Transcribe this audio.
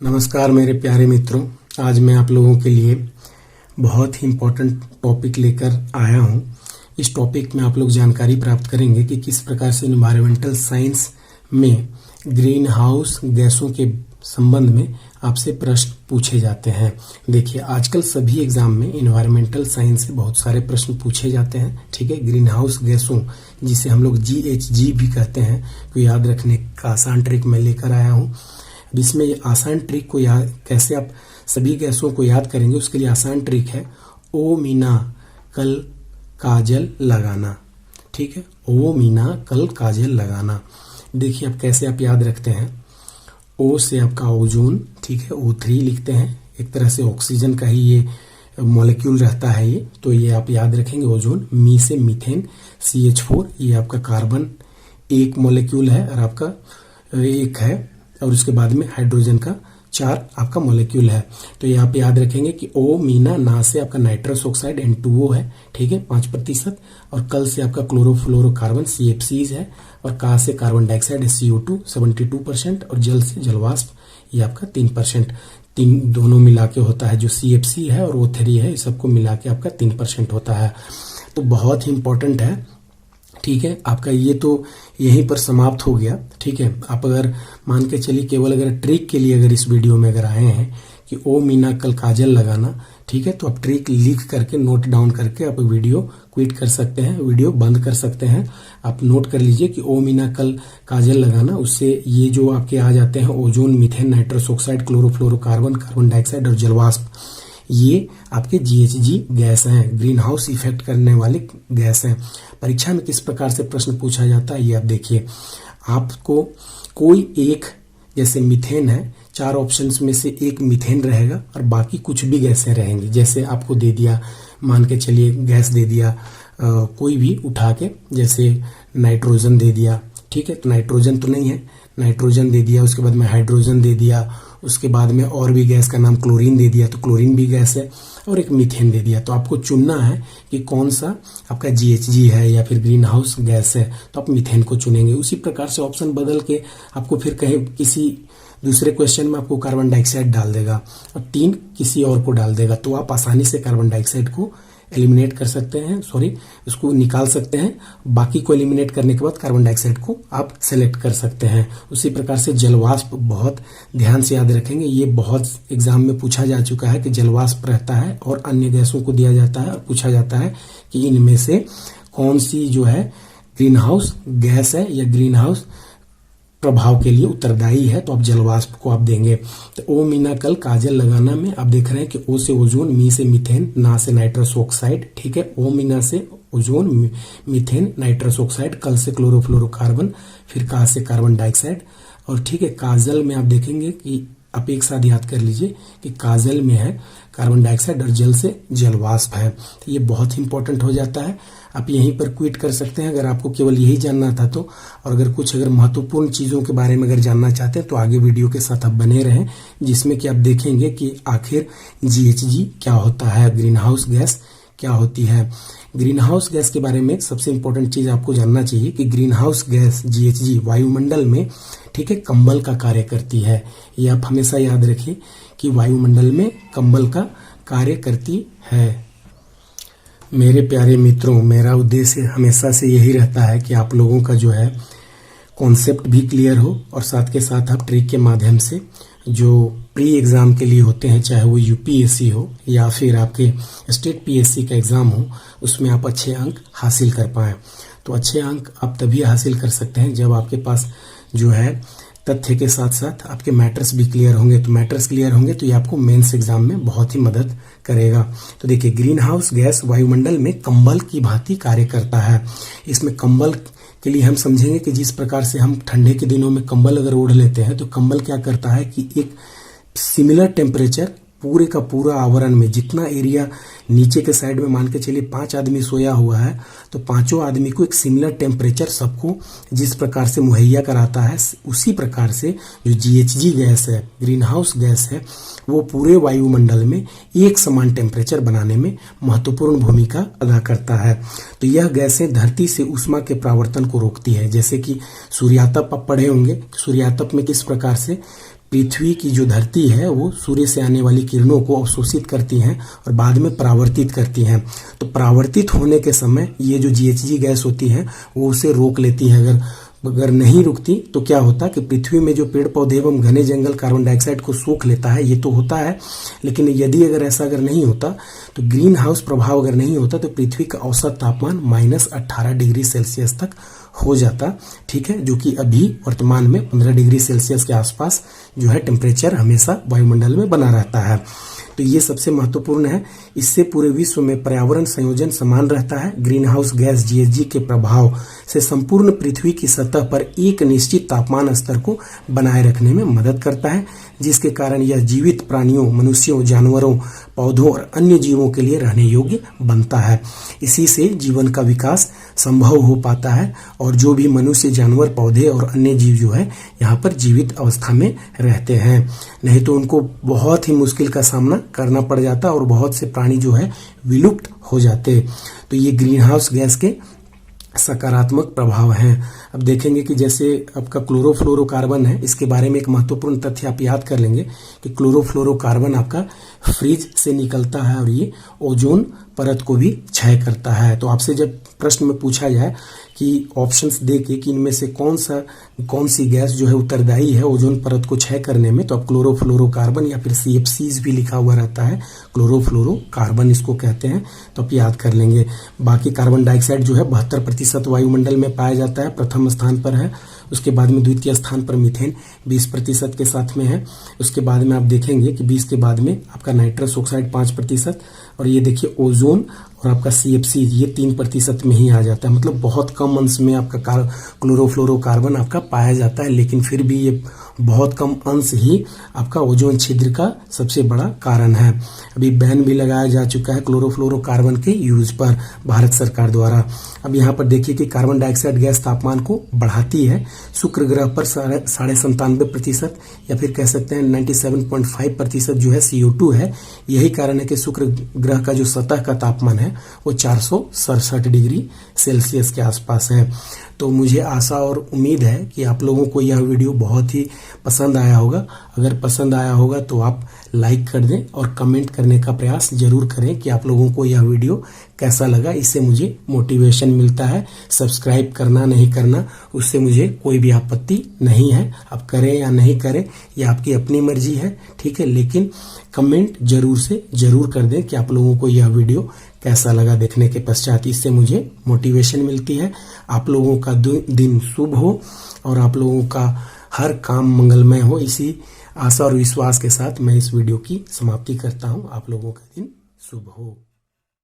नमस्कार मेरे प्यारे मित्रों, आज मैं आप लोगों के लिए बहुत ही इम्पोर्टेंट टॉपिक लेकर आया हूं। इस टॉपिक में आप लोग जानकारी प्राप्त करेंगे कि किस प्रकार से इन्वायरमेंटल साइंस में ग्रीन हाउस गैसों के संबंध में आपसे प्रश्न पूछे जाते हैं। देखिए, आजकल सभी एग्जाम में इन्वायरमेंटल साइंस से बहुत सारे प्रश्न पूछे जाते हैं। ठीक है, ग्रीन हाउस गैसों, जिसे हम लोग GHG भी कहते हैं, को याद रखने का आसान ट्रिक मैं लेकर आया हूँ। अब इसमें ये आसान ट्रिक को याद कैसे आप सभी गैसों को याद करेंगे, उसके लिए आसान ट्रिक है ओ मीना कल काजल लगाना। ठीक है, ओ मीना कल काजल लगाना। देखिए अब कैसे आप याद रखते हैं। ओ से आपका ओजोन, ठीक है, O3 लिखते हैं, एक तरह से ऑक्सीजन का ही ये मॉलिक्यूल रहता है ये, तो ये आप याद रखेंगे ओजोन। मी से मीथेन, CH4, ये आपका कार्बन एक मॉलिक्यूल है और आपका एक है, और उसके बाद में हाइड्रोजन का 4 आपका मॉलिक्यूल है। तो ये आप याद रखेंगे कि ओ मीना ना से आपका नाइट्रस ऑक्साइड N2O है, ठीक है, 5%, और कल से आपका क्लोरोफ्लोरोकार्बन CFCs है, और का से कार्बन डाइऑक्साइड CO2 72%, और जल से जलवाष्प ये आपका 3%। तीन दोनों मिला के होता है, जो CFC है और O3 है, सबको मिला के आपका 3% होता है। तो बहुत ही इंपॉर्टेंट है। ठीक है, आपका ये तो यहीं पर समाप्त हो गया। ठीक है, आप अगर मान के चलिए केवल अगर ट्रिक के लिए अगर इस वीडियो में अगर आए हैं कि ओ मीना कल काजल लगाना, ठीक है, तो आप ट्रिक लिख करके नोट डाउन करके आप वीडियो क्विट कर सकते हैं, वीडियो बंद कर सकते हैं। आप नोट कर लीजिए कि ओ मीना कल काजल लगाना, उससे ये जो आपके आ जाते हैं ozone, methane, nitrous oxide, chlorofluorocarbon, carbon dioxide और जलवाष्प, ये आपके GHG गैस हैं, ग्रीन हाउस इफेक्ट करने वाली गैस हैं। परीक्षा में किस प्रकार से प्रश्न पूछा जाता है ये आप देखिए। आपको कोई एक, जैसे मीथेन है, 4 ऑप्शंस में से एक मीथेन रहेगा और बाकी कुछ भी गैसें रहेंगी। जैसे आपको दे दिया, मान के चलिए गैस दे दिया कोई भी उठा के, जैसे नाइट्रोजन दे दिया, ठीक है, तो नाइट्रोजन तो नहीं है, नाइट्रोजन दे दिया, उसके बाद में हाइड्रोजन दे दिया, उसके बाद में और भी गैस का नाम क्लोरीन दे दिया, तो क्लोरीन भी गैस है, और एक मीथेन दे दिया। तो आपको चुनना है कि कौन सा आपका GHG है या फिर ग्रीन हाउस गैस है, तो आप मीथेन को चुनेंगे। उसी प्रकार से ऑप्शन बदल के आपको फिर कहीं किसी दूसरे क्वेश्चन में आपको कार्बन डाइऑक्साइड डाल देगा और 3 किसी और को डाल देगा, तो आप आसानी से कार्बन डाइऑक्साइड को एलिमिनेट कर सकते हैं, उसको निकाल सकते हैं। बाकी को एलिमिनेट करने के बाद कार्बन डाइऑक्साइड को आप सेलेक्ट कर सकते हैं। उसी प्रकार से जलवाष्प बहुत ध्यान से याद रखेंगे, ये बहुत एग्जाम में पूछा जा चुका है कि जलवाष्प रहता है और अन्य गैसों को दिया जाता है और पूछा जाता है कि इनमें से कौन सी जो है ग्रीन हाउस गैस है या ग्रीन हाउस प्रभाव के लिए उत्तरदायी है, तो आप जलवाष्प को आप देंगे। तो ओ मीना कल काजल लगाना में आप देख रहे हैं कि ओ से ओजोन, मी से मीथेन, ना से नाइट्रस ऑक्साइड, ठीक है, ओ मीना से ओजोन, मीथेन, नाइट्रस ऑक्साइड, कल से क्लोरोफ्लोरोकार्बन, फिर का से कार्बन डाइऑक्साइड, और ठीक है, काजल में आप देखेंगे कि आप एक साथ याद कर लीजिए कि काजल में है कार्बन डाइऑक्साइड और जल से जलवाष्प है। तो ये बहुत इंपॉर्टेंट हो जाता है। आप यहीं पर क्विट कर सकते हैं अगर आपको केवल यही जानना था तो। और अगर महत्वपूर्ण चीजों के बारे में अगर जानना चाहते हैं तो आगे वीडियो के साथ आप बने रहें, जिसमें कि आप देखेंगे कि आखिर GHG क्या होता है, ग्रीन हाउस गैस क्या होती है। ग्रीन हाउस गैस के बारे में सबसे इंपॉर्टेंट चीज आपको जानना चाहिए कि ग्रीन हाउस गैस GHG वायुमंडल में, ठीक है, कंबल का कार्य करती है। ये आप हमेशा याद रखिए कि वायुमंडल में कंबल का कार्य करती है। मेरे प्यारे मित्रों, मेरा उद्देश्य हमेशा से यही रहता है कि आप लोगों का जो है कॉन्सेप्ट भी क्लियर हो और साथ के साथ आप ट्रिक के माध्यम से जो प्री एग्जाम के लिए होते हैं, चाहे वो UPSC हो या फिर आपके स्टेट PSC का एग्जाम हो, उसमें आप अच्छे अंक हासिल कर पाएं। तो अच्छे अंक आप तभी हासिल कर सकते हैं जब आपके पास जो है तथ्य के साथ साथ आपके मैटर्स भी क्लियर होंगे। तो मैटर्स क्लियर होंगे तो ये आपको मेंस एग्जाम में बहुत ही मदद करेगा। तो देखिए, ग्रीन हाउस गैस वायुमंडल में कंबल की भांति कार्य करता है। इसमें कंबल के लिए हम समझेंगे कि जिस प्रकार से हम ठंडे के दिनों में कंबल अगर ओढ़ लेते हैं तो कंबल क्या करता है कि एक सिमिलर टेम्परेचर पूरे का पूरा आवरण में, जितना एरिया नीचे के साइड में मान के चलिए 5 आदमी सोया हुआ है, तो पांचों आदमी को एक सिमिलर टेम्परेचर सबको जिस प्रकार से मुहैया कराता है, उसी प्रकार से जो GHG गैस है, ग्रीन हाउस गैस है, वो पूरे वायुमंडल में एक समान टेम्परेचर बनाने में महत्वपूर्ण भूमिका अदा करता है। तो यह गैसें धरती से ऊष्मा के परावर्तन को रोकती है। जैसे कि सूर्यातप आप पढ़े होंगे, सूर्यातप में किस प्रकार से पृथ्वी की जो धरती है वो सूर्य से आने वाली किरणों को अवशोषित करती हैं और बाद में परावर्तित करती हैं। तो परावर्तित होने के समय ये जो GHG गैस होती है वो उसे रोक लेती है। अगर नहीं रुकती तो क्या होता कि पृथ्वी में जो पेड़ पौधे एवं घने जंगल कार्बन डाइऑक्साइड को सोख लेता है, ये तो होता है, लेकिन यदि अगर नहीं होता तो ग्रीन हाउस प्रभाव अगर नहीं होता तो पृथ्वी का औसत तापमान -18 डिग्री सेल्सियस तक हो जाता। ठीक है, जो कि अभी वर्तमान में 15 डिग्री सेल्सियस के आसपास जो है टेम्परेचर हमेशा वायुमंडल में बना रहता है। तो ये सबसे महत्वपूर्ण है। इससे पूरे विश्व में पर्यावरण संयोजन समान रहता है। ग्रीन हाउस गैस GHG के प्रभाव से संपूर्ण पृथ्वी की सतह पर एक निश्चित तापमान स्तर को बनाए रखने में मदद करता है, जिसके कारण यह जीवित प्राणियों, मनुष्यों, जानवरों, पौधों और अन्य जीवों के लिए रहने योग्य बनता है। इसी से जीवन का विकास संभव हो पाता है और जो भी मनुष्य, जानवर, पौधे और अन्य जीव जो है यहाँ पर जीवित अवस्था में रहते हैं, नहीं तो उनको बहुत ही मुश्किल का सामना करना पड़ जाता और बहुत से प्राणी जो है विलुप्त हो जाते। तो ये ग्रीन हाउस गैस के सकारात्मक प्रभाव हैं। अब देखेंगे कि जैसे आपका क्लोरोफ्लोरोकार्बन है, इसके बारे में एक महत्वपूर्ण तथ्य आप याद कर लेंगे कि क्लोरोफ्लोरोकार्बन आपका फ्रिज से निकलता है और ये ओजोन परत को भी क्षय करता है। तो आपसे जब प्रश्न में पूछा जाए कि ऑप्शंस दे के कि इनमें से कौन सी गैस जो है उत्तरदायी है ओजोन परत को क्षय करने में, तो आप क्लोरोफ्लोरोकार्बन या फिर CFCs भी लिखा हुआ रहता है, क्लोरोफ्लोरोकार्बन इसको कहते हैं, तो आप याद कर लेंगे। बाकी कार्बन डाइऑक्साइड जो है 72% वायुमंडल में पाया जाता है, प्रथम स्थान पर है। उसके बाद में द्वितीय स्थान पर मीथेन 20% के साथ में है। उसके बाद में आप देखेंगे कि 20 के बाद में आपका नाइट्रस ऑक्साइड 5%, और ये देखिए ओजोन और आपका CFC ये 3% में ही आ जाता है। मतलब बहुत कम अंश में आपका क्लोरोफ्लोरोकार्बन आपका पाया जाता है, लेकिन फिर भी ये बहुत कम अंश ही आपका ओजोन छिद्र का सबसे बड़ा कारण है। अभी बैन भी लगाया जा चुका है क्लोरोफ्लोरोकार्बन के यूज पर भारत सरकार द्वारा। अब यहाँ पर देखिए कि कार्बन डाइऑक्साइड गैस तापमान को बढ़ाती है। शुक्र ग्रह पर 97% या फिर कह सकते हैं 97.5% जो है CO2 है। यही कारण है कि शुक्र ग्रह का जो सतह का तापमान है वो 467 डिग्री सेल्सियस के आसपास है। तो मुझे आशा और उम्मीद है कि आप लोगों को यह वीडियो बहुत ही पसंद आया होगा। अगर पसंद आया होगा तो आप लाइक कर दें और कमेंट करने का प्रयास जरूर करें कि आप लोगों को यह वीडियो कैसा लगा। इससे मुझे मोटिवेशन मिलता है। सब्सक्राइब करना नहीं करना उससे मुझे कोई भी आपत्ति नहीं है, आप करें या नहीं करें ये आपकी अपनी मर्जी है, ठीक है, लेकिन कमेंट जरूर कर दें कि आप लोगों को यह वीडियो कैसा लगा देखने के पश्चात। इससे मुझे मोटिवेशन मिलती है। आप लोगों का दिन शुभ हो और आप लोगों का हर काम मंगलमय हो। इसी आशा और विश्वास के साथ मैं इस वीडियो की समाप्ति करता हूं। आप लोगों का दिन शुभ हो।